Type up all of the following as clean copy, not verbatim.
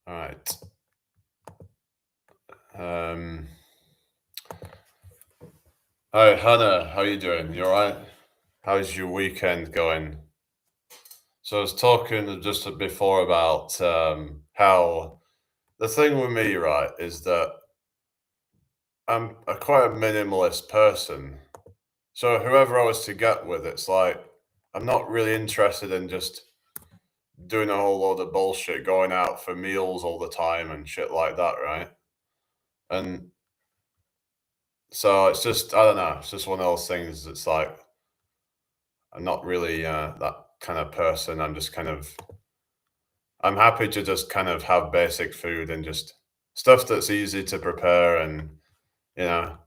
All right. Um, Hi, Hannah. How you doing? You all right? How's your weekend going? So I was talking just before about how the thing with me, right, is that I'm quite a minimalist person. So whoever I was to get with, it's like I'm not really interested in just doing a whole load of bullshit, going out for meals all the time and shit like that, right? And so it's just I don't know. It's just one of those things. It's like I'm not really that kind of person. I'm happy to just kind of have basic food and just stuff that's easy to prepare, and you know,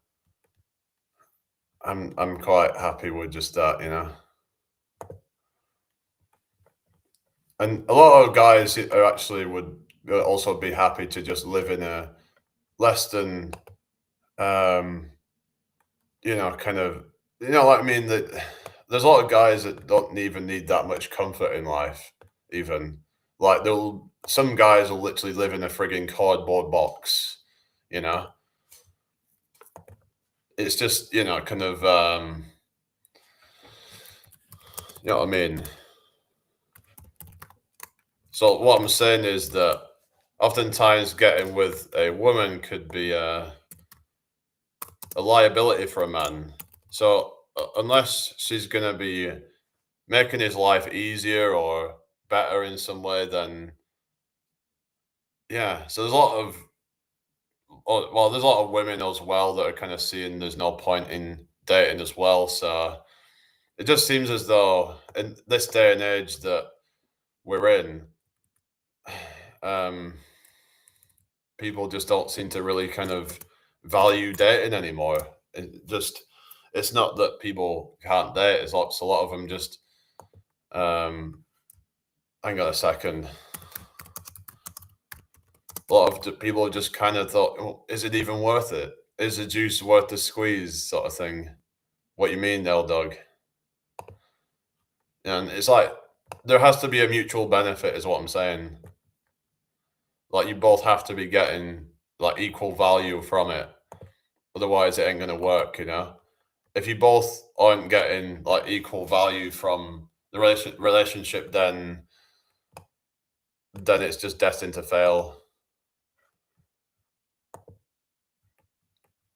I'm quite happy with just that. And a lot of guys are actually would also be happy to just live in a less than um kind of like I mean that there's a lot of guys that don't even need that much comfort in life, even like they'll some guys will literally live in a frigging cardboard box, you know. It's just kind of you know what I mean. So what I'm saying is that oftentimes getting with a woman could be a liability for a man. So unless she's gonna be making his life easier or better in some way, then yeah. So there's a lot of well, there's a lot of women as well that are kind of seeing there's no point in dating as well. So it just seems as though in this day and age that we're in, um, people just don't seem to really kind of value dating anymore. It's not that people can't date. It's a lot of them just um, hang on a second. A lot of people just kind of thought, "Oh, is it even worth it? Is the juice worth the squeeze?" Sort of thing. What you mean, L dog? And it's like there has to be a mutual benefit, is what I'm saying. Like you both have to be getting like equal value from it. Otherwise, it ain't gonna work. If you both aren't getting like equal value from the relationship, then it's just destined to fail.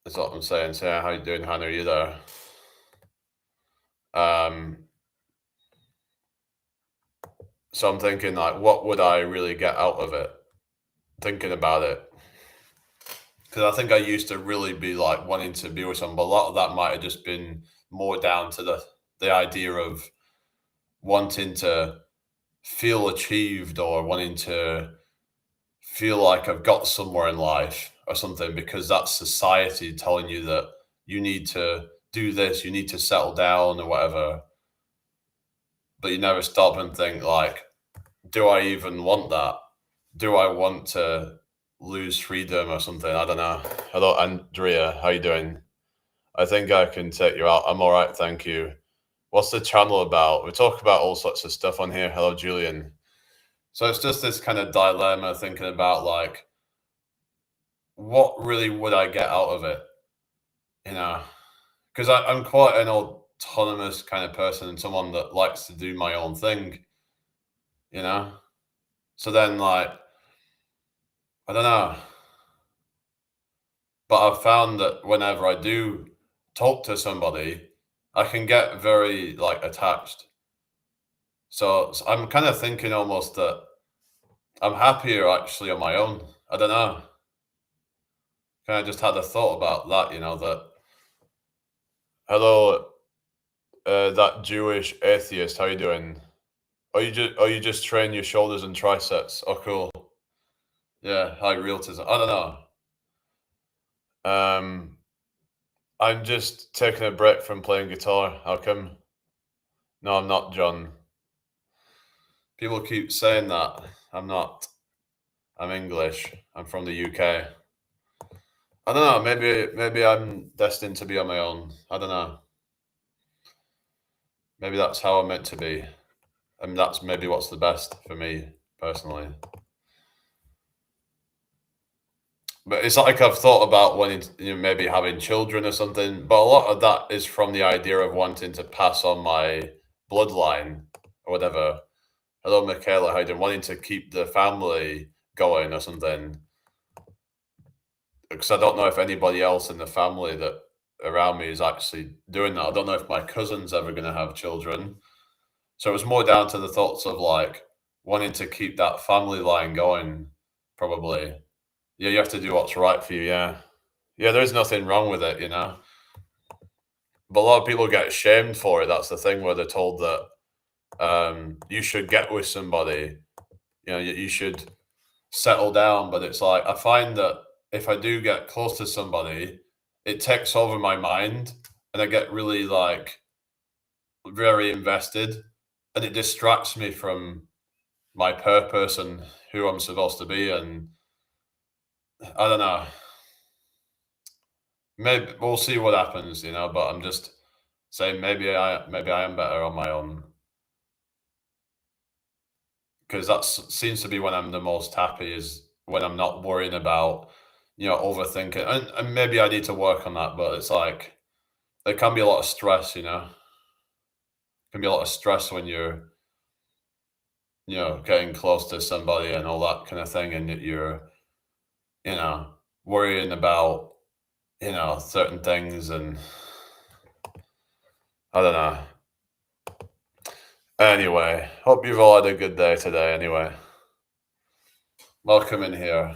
That's what I'm saying. So, yeah, how you doing, Hannah? Are you there? Um, so I'm thinking like, what would I really get out of it? Thinking about it, because I think I used to really be like wanting to be with someone, but a lot of that might have just been more down to the idea of wanting to feel achieved or wanting to feel like I've got somewhere in life or something, because that's society telling you that you need to do this, you need to settle down or whatever. But you never stop and think like, do I even want that? Do I want to lose freedom or something? I don't know. Hello, Andrea. How you doing? I think I can take you out. I'm all right, thank you. What's the channel about? We talk about all sorts of stuff on here. Hello, Julian. So it's just this kind of dilemma thinking about like, what really would I get out of it? You know, because I'm quite an autonomous kind of person and someone that likes to do my own thing, you know? So then, like, I don't know. But I've found that whenever I do talk to somebody, I can get very, like, attached. So I'm kind of thinking almost that I'm happier actually on my own. I don't know. Kind of just had a thought about that, that hello, that Jewish atheist, how you doing? Are you just training your shoulders and triceps? Oh, cool. Yeah, high realism. I don't know. Um, I'm just taking a break from playing guitar. How come? No, I'm not, John. People keep saying that. I'm not. I'm English. I'm from the UK. I don't know. Maybe I'm destined to be on my own. I don't know. Maybe that's how I'm meant to be, and that's maybe what's the best for me personally. But it's like I've thought about wanting to, maybe having children or something, but a lot of that is from the idea of wanting to pass on my bloodline or whatever. Hello, Michaela, how you doing? Wanting to keep the family going or something. Because I don't know if anybody else in the family that around me is actually doing that. I don't know if my cousin's ever going to have children. So it was more down to the thoughts of like wanting to keep that family line going, probably. Yeah, you have to do what's right for you. Yeah. Yeah, there's nothing wrong with it. But a lot of people get shamed for it. That's the thing where they're told that you should get with somebody, you should settle down. But it's like, I find that if I do get close to somebody, it takes over my mind and I get really like very invested and it distracts me from my purpose and who I'm supposed to be. And I don't know, maybe we'll see what happens, but I'm just saying maybe I am better on my own because that seems to be when I'm the most happy is when I'm not worrying about, overthinking. And maybe I need to work on that, but it's like there can be a lot of stress. Can be a lot of stress when you're, getting close to somebody and all that kind of thing, and that you're, you know, worrying about, certain things, and I don't know. Anyway, hope you've all had a good day today. Anyway, welcome in here.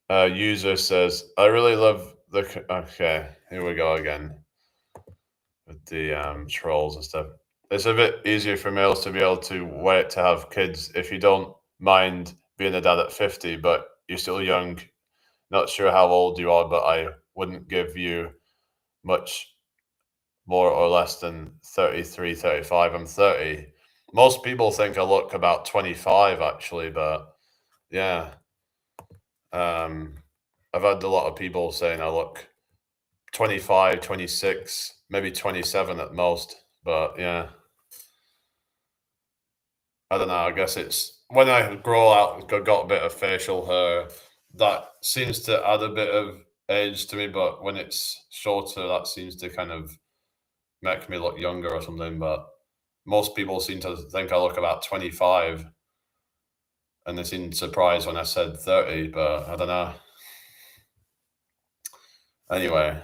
User says, I really love okay, here we go again with the trolls and stuff. It's a bit easier for males to be able to wait to have kids if you don't mind being a dad at 50, but you're still young. Not sure how old you are, but I wouldn't give you much more or less than 33, 35. I'm 30. Most people think I look about 25 actually, but yeah. Um, I've had a lot of people saying I look 25, 26, maybe 27 at most. But yeah, I don't know. I guess it's when I grow out and got a bit of facial hair, that seems to add a bit of age to me. But when it's shorter, that seems to kind of make me look younger or something. But most people seem to think I look about 25 and they seemed surprised when I said 30, but I don't know. Anyway,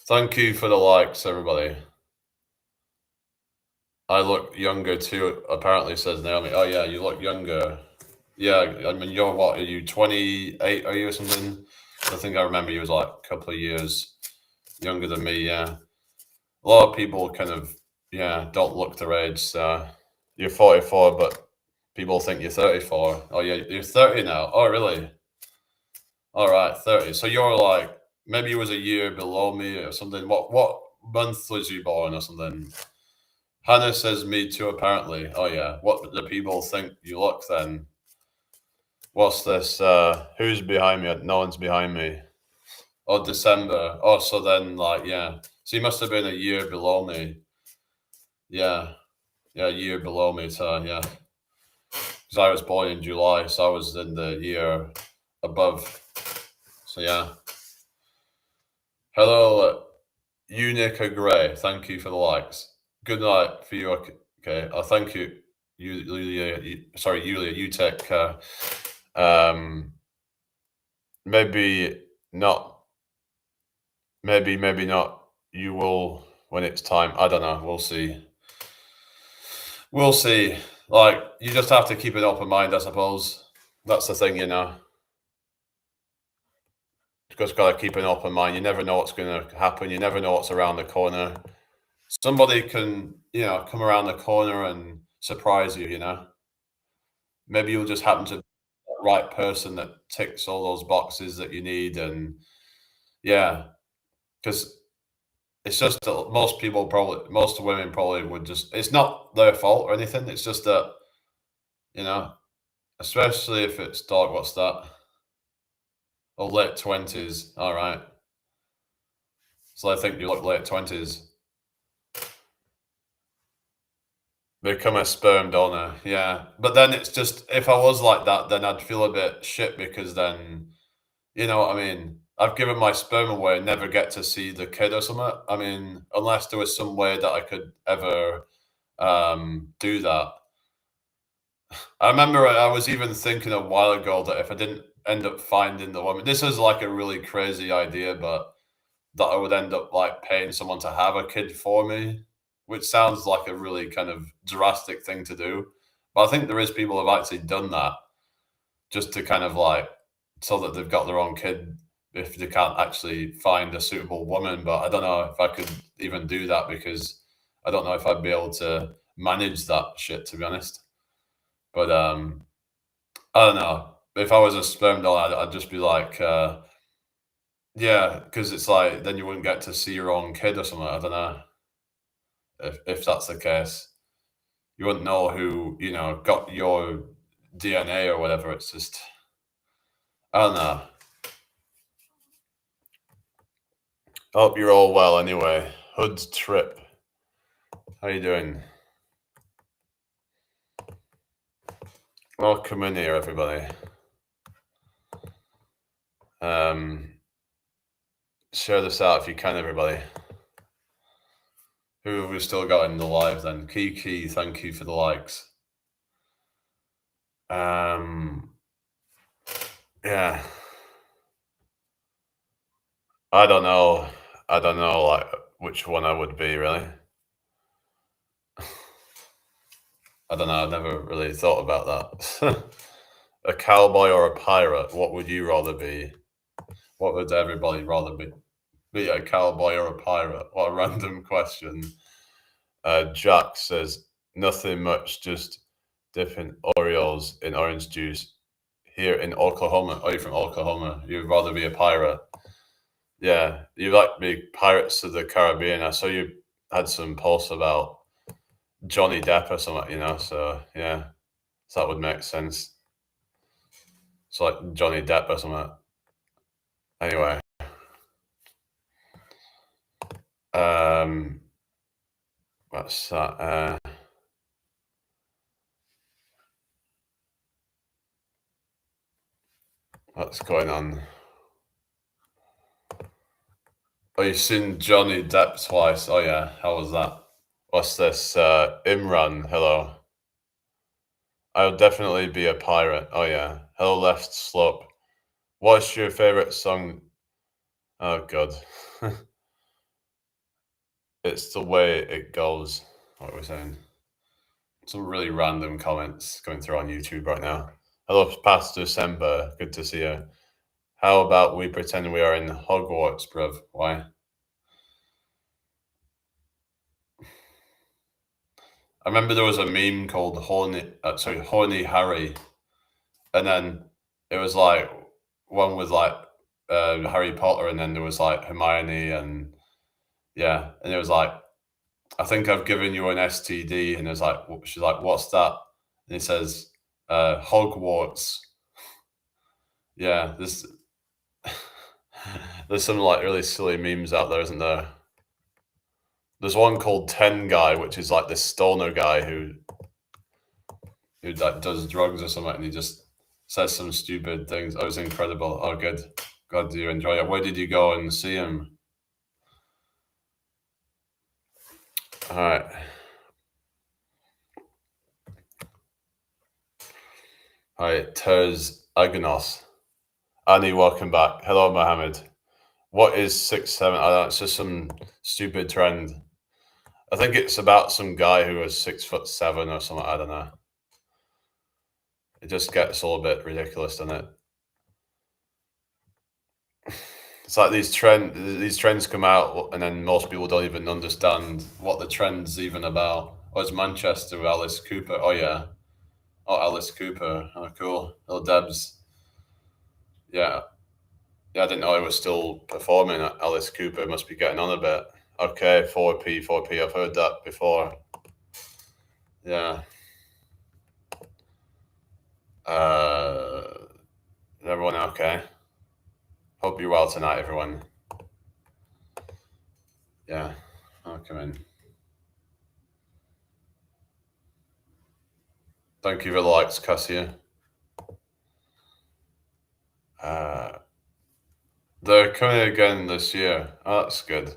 thank you for the likes, everybody. I look younger too, apparently, says Naomi. Oh, yeah, you look younger. Yeah, I mean, you're what? Are you 28? Are you or something? I think I remember you was like a couple of years younger than me. Yeah. A lot of people kind of, yeah, don't look their age. So you're 44, but people think you're 34. Oh, yeah, you're 30 now. Oh, really? All right, 30. So you're like, maybe you was a year below me or something. What month was you born or something? Hannah says me too, apparently. Oh yeah. What do people think you look then? What's this? Who's behind me? No one's behind me. Oh, December. Oh, so then like yeah. So you must have been a year below me. Yeah. Yeah, a year below me. So yeah. Because I was born in July, so I was in the year above. So yeah. Hello, Unica Gray. Thank you for the likes. Good night for you. Okay. Thank you, Yulia. Sorry, Yulia. You take care. Maybe not. Maybe not. You will when it's time. I don't know. We'll see. We'll see. Like you just have to keep an open mind, I suppose. That's the thing. Just gotta keep an open mind. You never know what's gonna happen. You never know what's around the corner. Somebody can, come around the corner and surprise you. Maybe you'll just happen to be the right person that ticks all those boxes that you need. And yeah, because it's just that most women probably would just, it's not their fault or anything. It's just that, you know, especially if it's dog, what's that? Oh, late 20s. All right. So I think you look late 20s. Become a sperm donor, yeah. But then it's just if I was like that, then I'd feel a bit shit because then you know what I mean? I've given my sperm away and never get to see the kid or something. I mean, unless there was some way that I could ever do that. I remember I was even thinking a while ago that if I didn't end up finding the woman, this is like a really crazy idea, but that I would end up like paying someone to have a kid for me, which sounds like a really kind of drastic thing to do. But I think there is people who have actually done that just to kind of like so that they've got their own kid if they can't actually find a suitable woman. But I don't know if I could even do that because I don't know if I'd be able to manage that shit to be honest. But I don't know. If I was a sperm donor, I'd just be like, yeah, because it's like then you wouldn't get to see your own kid or something. I don't know if that's the case. You wouldn't know who got your DNA or whatever. It's just I don't know. Hope you're all well anyway. Hood's trip. How you doing? Welcome in here, everybody. Um, Share this out if you can, everybody. Who have we still got in the live then? Kiki, thank you for the likes. Yeah. I don't know. I don't know like which one I would be really. I don't know. I've never really thought about that. A cowboy or a pirate? What would you rather be? What would everybody rather be? Be a cowboy or a pirate? What a random question. Jack says nothing much, just dipping Oreos in orange juice here in Oklahoma. Oh, you're from Oklahoma. You'd rather be a pirate. Yeah, you like be Pirates of the Caribbean. I saw you had some posts about Johnny Depp or something. So yeah, so that would make sense. It's like Johnny Depp or something. Anyway, um, what's that? What's going on? Oh, you've seen Johnny Depp twice. Oh yeah, how was that? What's this? Imran, hello. I would definitely be a pirate. Oh yeah. Hello, Left Slope. What's your favorite song? Oh god. It's the way it goes. What we're saying. Some really random comments going through on YouTube right now. Hello, Pastor Semba. Good to see you. How about we pretend we are in Hogwarts, bruv? Why? I remember there was a meme called Horny Harry, and then it was like one with like Harry Potter, and then there was like Hermione, and yeah, and it was like, I think I've given you an STD, and it's like she's like, what's that? And he says, Hogwarts. Yeah, there's some like really silly memes out there, isn't there? There's one called Ten Guy, which is like this stoner guy who like does drugs or something, and he just says some stupid things. Oh, it's incredible. Oh, good. God, do you enjoy it? Where did you go and see him? All right. All right. Ters Agnos. Annie, welcome back. Hello, Mohammed. What is 6'7"? I don't know. It's just some stupid trend. I think it's about some guy who was 6'7" or something. I don't know. It just gets all a bit ridiculous, doesn't it? It's like these trends come out, and then most people don't even understand what the trend's even about. Oh, it's Manchester with Alice Cooper. Oh yeah. Oh, Alice Cooper. Oh, cool. Oh, Debs. Yeah. Yeah, I didn't know he was still performing. Alice Cooper must be getting on a bit. Okay, 4P, 4P. I've heard that before. Yeah. Is everyone okay? Hope you're well tonight, everyone. Yeah. I'll come in. Thank you for the likes, Cassia. Uh, they're coming again this year. Oh, that's good.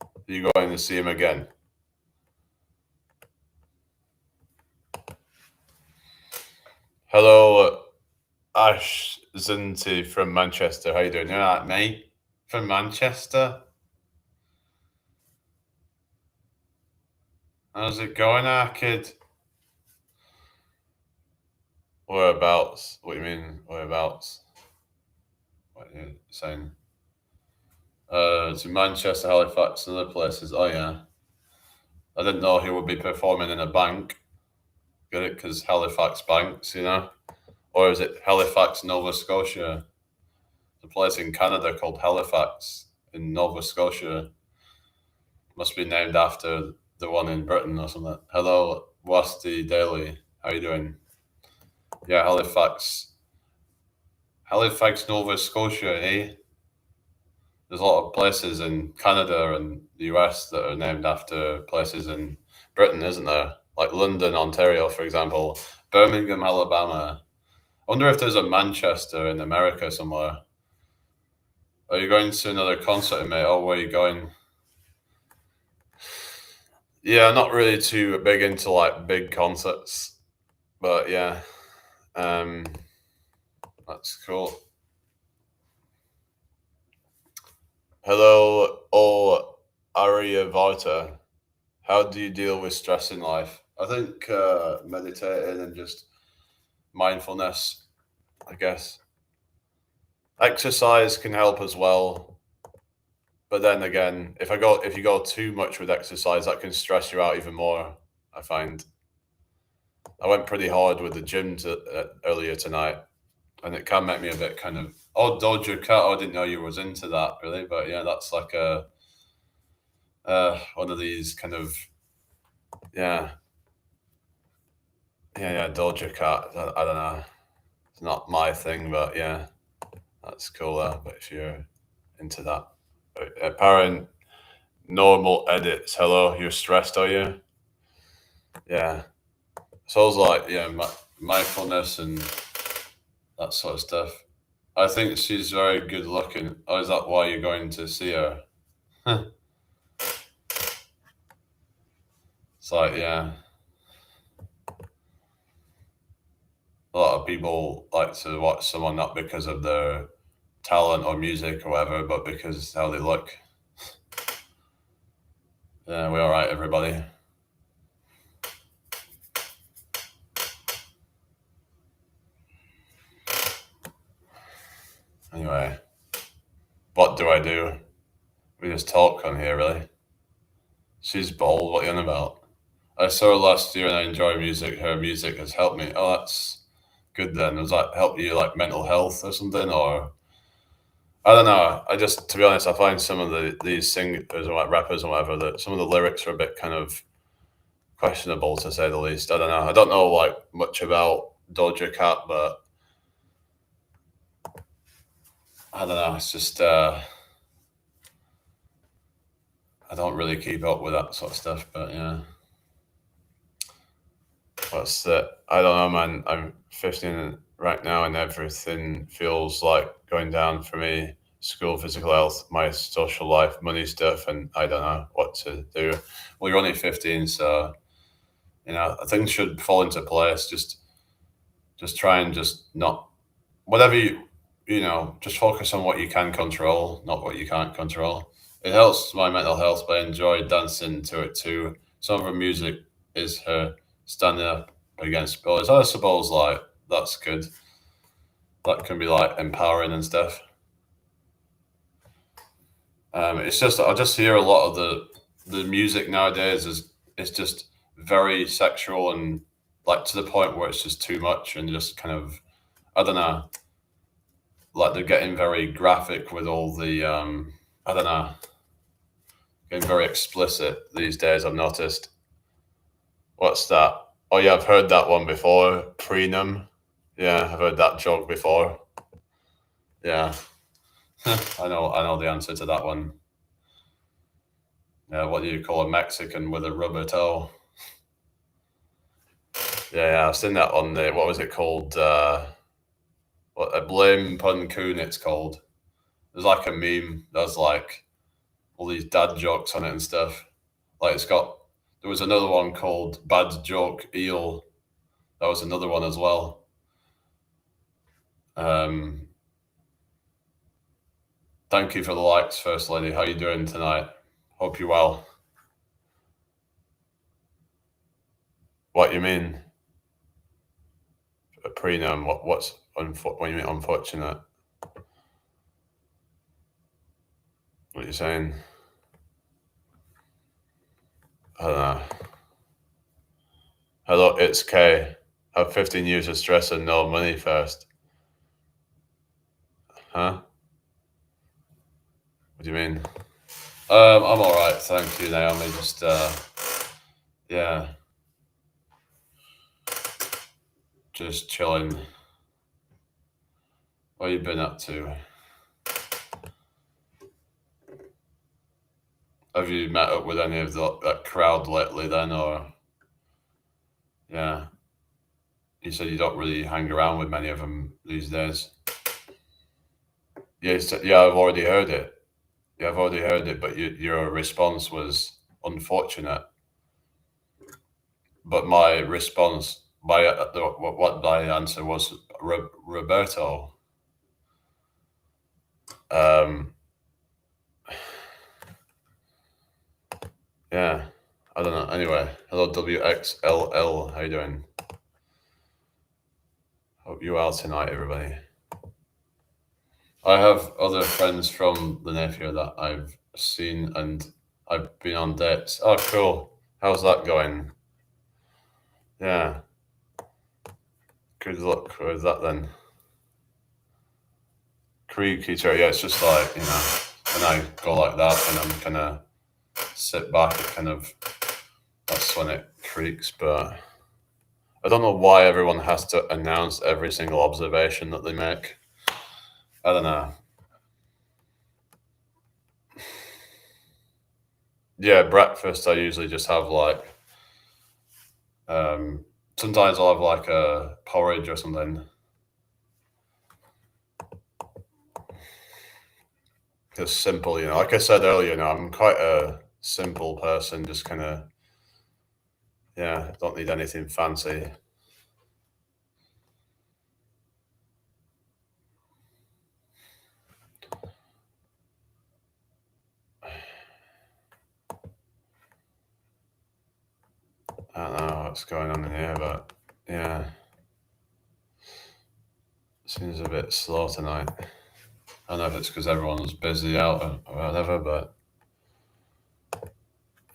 Are you going to see him again? Hello, Ash Zinti from Manchester. How you doing? You're right, mate? From Manchester? How's it going, kid? Whereabouts? What do you mean, whereabouts? What are you saying? To Manchester, Halifax, and other places. Oh, yeah. I didn't know he would be performing in a bank. Get it? Because Halifax banks, you know? Or is it Halifax, Nova Scotia? The place in Canada called Halifax in Nova Scotia. Must be named after the one in Britain or something. Hello, Wasti Daily. How you doing? Yeah, Halifax. Halifax, Nova Scotia, eh? There's a lot of places in Canada and the US that are named after places in Britain, isn't there? Like London, Ontario, for example. Birmingham, Alabama. I wonder if there's a Manchester in America somewhere. Are you going to another concert, mate? Oh, where are you going? Yeah, not really too big into like big concerts, but yeah, um, that's cool. Hello, Aryavata. How do you deal with stress in life? I think meditating and just mindfulness, I guess. Exercise can help as well, but then again, if you go too much with exercise, that can stress you out even more. I find I went pretty hard with the gym earlier tonight, and it can make me a bit kind of Doja Cat. I didn't know you was into that really, but yeah, that's like a one of these kind of yeah yeah Doja Cat. I don't know, it's not my thing, but yeah, that's cool. But if you're into that, apparent normal edits. Hello, you're stressed, are you? Yeah. So I was like, yeah, mindfulness and that sort of stuff. I think she's very good looking. Oh, is that why you're going to see her? It's like, yeah, a lot of people like to watch someone not because of their talent or music or whatever, but because how they look. Yeah, we all right, everybody. Anyway, what do I do? We just talk on here, really. She's bold. What are you on about? I saw her last year and I enjoy music. Her music has helped me. Oh, that's good then. Does that help you like mental health or something? Or I don't know. I just, to be honest, I find some of these singers or like rappers or whatever that some of the lyrics are a bit kind of questionable to say the least. I don't know. I don't know like much about Doja Cat, but I don't know. It's just I don't really keep up with that sort of stuff. But yeah, what's that? I don't know, man. I'm 15 right now, and everything feels like going down for me. School, physical health, my social life, money stuff, and I don't know what to do. Well, you're only 15, so you know things should fall into place. Just try and just not whatever you know, just focus on what you can control, not what you can't control. It helps my mental health, but I enjoy dancing to it too. Some of her music is her standing up against bullies. I suppose like that's good. That can be like empowering and stuff. It's just I just hear a lot of the music nowadays is it's just very sexual and like to the point where it's just too much and just kind of I don't know, like they're getting very graphic with all the I don't know, getting very explicit these days. I've noticed. What's that? Oh yeah, I've heard that one before. Prenum. Yeah, I've heard that joke before. Yeah, I know the answer to that one. Yeah, what do you call a Mexican with a rubber toe? Yeah, I've seen that on the what was it called? What a blame pun coon it's called. There's like a meme that's like all these dad jokes on it and stuff. Like it's got there was another one called Bad Joke Eel. That was another one as well. Um, Thank you for the likes, First Lady. How you doing tonight? Hope you're well. What you mean? A prenup? What you mean unfortunate? What you saying? I don't know. Hello, it's K. Have 15 years of stress and no money first. Huh? What do you mean? I'm all right, thank you, Naomi. Just yeah, just chilling. What you been up to? Have you met up with any of that crowd lately? Then, or yeah, you said you don't really hang around with many of them these days. Yeah, yeah, I've already heard it. Yeah, I've already heard it, but your response was unfortunate. But my response, what my answer was, Roberto. Um, yeah, I don't know. Anyway, hello WXLL. How you doing? Hope you well tonight, everybody. I have other friends from the nephew that I've seen and I've been on dates. Oh, cool. How's that going? Yeah, good luck with that then. Creaky chair. Yeah, it's just like, when I go like that and I'm kind of sit back, it kind of, that's when it creaks. But I don't know why everyone has to announce every single observation that they make. I don't know. Yeah, breakfast, I usually just have like, um, sometimes I'll have like a porridge or something. Just simple, like I said earlier, I'm quite a simple person, just kind of, yeah, don't need anything fancy. I don't know what's going on in here, but yeah, seems a bit slow tonight. I don't know if it's because everyone's busy out or whatever, but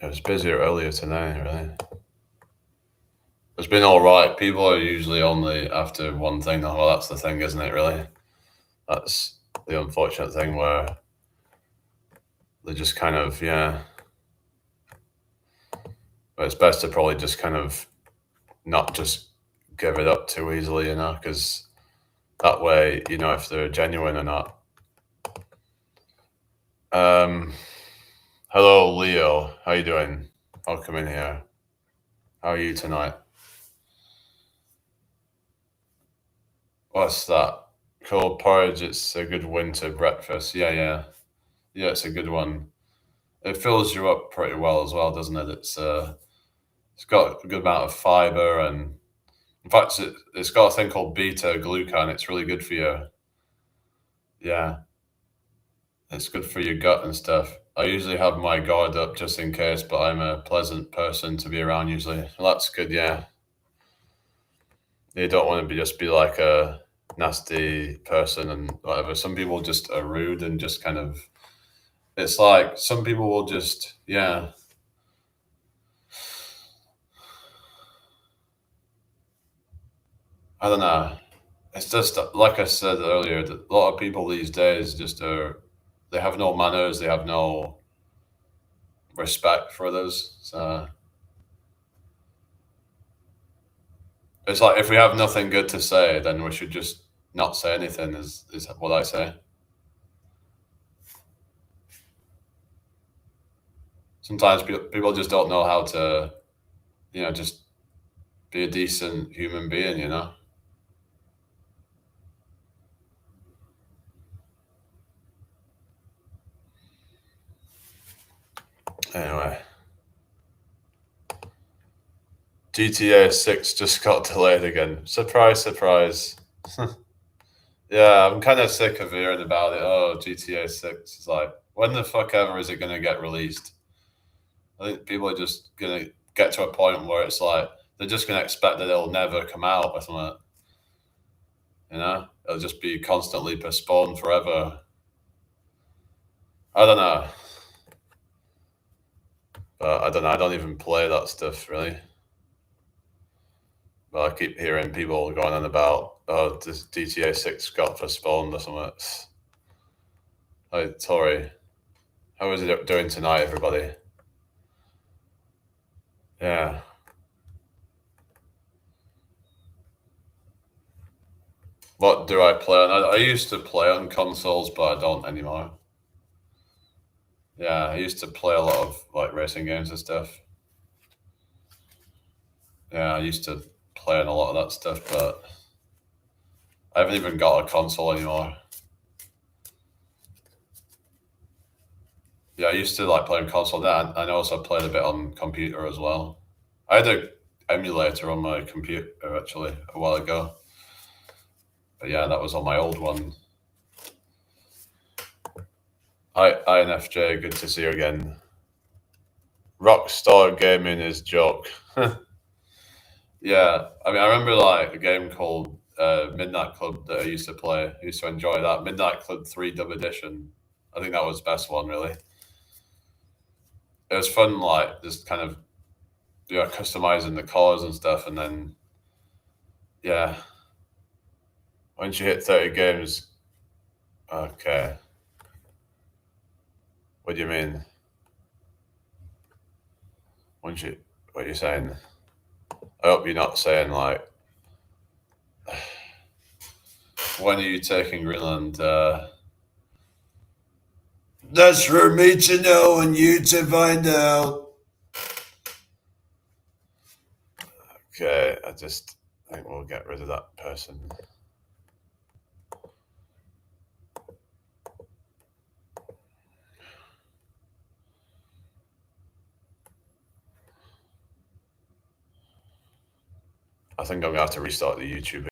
it was busier earlier today, really. It's been all right. People are usually only after one thing. Well, that's the thing, isn't it, really? That's the unfortunate thing where they just kind of, yeah. But it's best to probably just kind of not just give it up too easily, because that way, if they're genuine or not. Um, Hello, Leo. How you doing? Welcome in here. How are you tonight? What's that? Cold porridge. It's a good winter breakfast. Yeah, yeah, yeah. It's a good one. It fills you up pretty well as well, doesn't it? It's got a good amount of fiber, and in fact, it's got a thing called beta glucan. It's really good for you. Yeah, it's good for your gut and stuff. I usually have my guard up just in case, but I'm a pleasant person to be around usually. Well, that's good. Yeah, you don't want to be like a nasty person and whatever. Some people just are rude and just kind of. It's like some people will just, yeah. I don't know. It's just like I said earlier. That a lot of people these days just are. They have no manners. They have no respect for others. So it's like if we have nothing good to say, then we should just not say anything. Is what I say. Sometimes people just don't know how to, just be a decent human being, you know? Anyway, GTA 6 just got delayed again. Surprise, surprise. Yeah, I'm kind of sick of hearing about it. Oh, GTA 6. It's like, when the fuck ever is it going to get released? I think people are just going to get to a point where it's like, they're just going to expect that it'll never come out or something. You know? It'll just be constantly postponed forever. I don't know. But I don't know. I don't even play that stuff, really. But I keep hearing people going on about, oh, this GTA 6 got postponed or something. Hey, Tori, how is it doing tonight, everybody? Yeah. What do I play on? I used to play on consoles, but I don't anymore. Yeah, I used to play a lot of like racing games and stuff. Yeah, I used to play on a lot of that stuff, but I haven't even got a console anymore. Yeah, I used to like play on console then, and I also played a bit on computer as well. I had an emulator on my computer actually a while ago. But yeah, that was on my old one. Hi, INFJ, good to see you again. Rockstar Gaming is joke. Yeah, I mean, I remember like a game called Midnight Club that I used to play. I used to enjoy that. Midnight Club 3 Dub Edition. I think that was the best one, really. It was fun, like, just kind of, customizing the cars and stuff. And then, yeah, once you hit 30 games, okay. What do you mean? Once you, what are you saying? I hope you're not saying, like, when are you taking Greenland? That's for me to know and you to find out. Okay, I think we'll get rid of that person. I think I'm gonna have to restart the YouTube